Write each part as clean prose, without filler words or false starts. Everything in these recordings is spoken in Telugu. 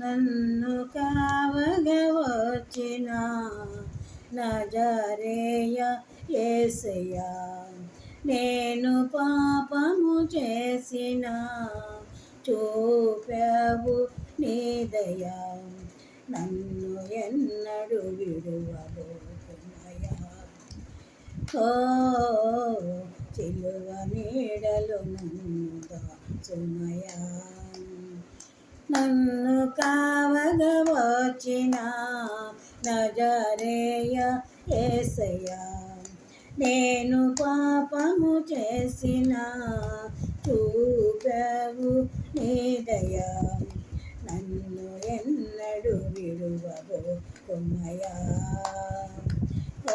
నన్ను కావగా వచ్చిన నజరేయ యేసయ్యా, నేను పాపము చేసిన చూపావు నీ దయా, నన్ను ఎన్నడు విడువబోకుమయా. ఓ సిలువ నీడలు నన్ను దాచుమయా, నన్ను కావగా వచ్చిన నజరేయ యేసయ్యా, నేను పాపము చేసిన చూపావు నీ దయా, నన్ను ఎన్నడు విడువబోకుమయా. ఓ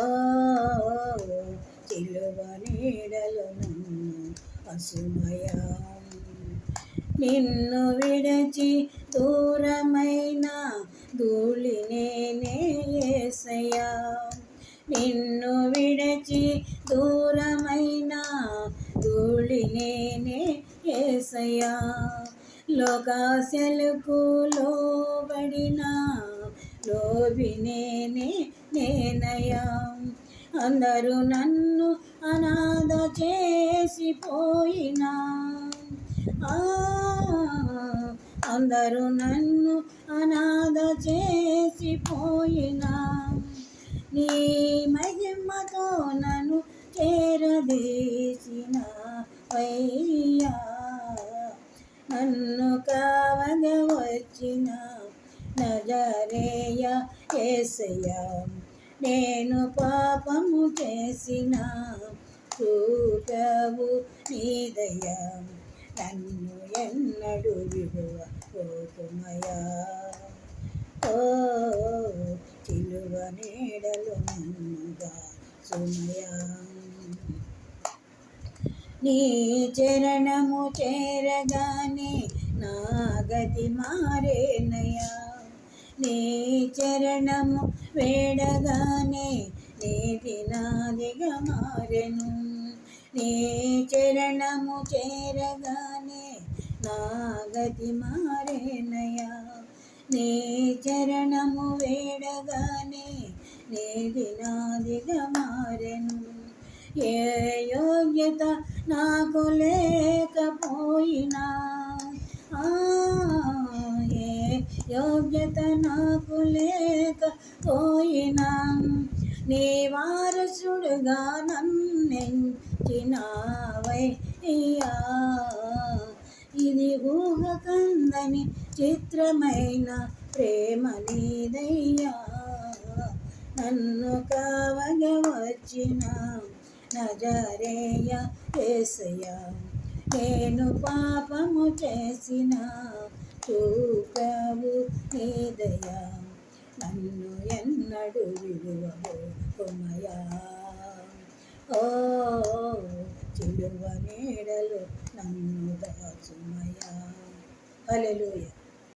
సిలువ నీడలు నన్ను అసుమయా, నిన్ను విడచి దూరమైన ధూళి నేనే యేసయ్యా, నిన్ను విడచి దూరమైన ధూళి నేనే యేసయ్యా, లోకాశలకు లోబడిన లోబి నేనయ్యా, అందరూ నన్ను అనాథ చేసిపోయినా, అందరూ నన్ను అనాథ చేసిపోయినా, నీ మహిమతో నన్ను చేరదీసిన వయ్యా, నన్ను కావగా వచ్చిన నజరేయ యేసయ్యా, నేను పాపము చేసిన చూపావు నీ దయా, నన్ను ఎన్నడు విడువబోకుమయా. ఓ సిలువ నీడలు నన్ను దాచుమయా, నీ చరణము చేరగానే నా గతి మారేనయ్యా, నీ చరణము వేడగానే నీది నాదిగా మారెను, నీ చరణము చేరగానే నా గతి మారేనయ్యా, నీ చరణము వేడగానే నీది నాదిగా మారెను, ఏ యోగ్యత నాకు లేకపోయినా, ఏ యోగ్యత నాకు లేకపోయినా, నీ వారసుడుగా నన్నెంచినావయ్యా, ఇది ఊహకందని చిత్రమైన ప్రేమ నీదయ్యా, నన్ను కావగా వచ్చిన నజరేయ యేసయ్యా, నేను పాపము చేసిన చూపావు నీ దయా, నన్ను ఎన్నడు విడువబోకుమయా. ఓ సిలువ నీడలు నన్ను దాచుమయా. హల్లెలూయా.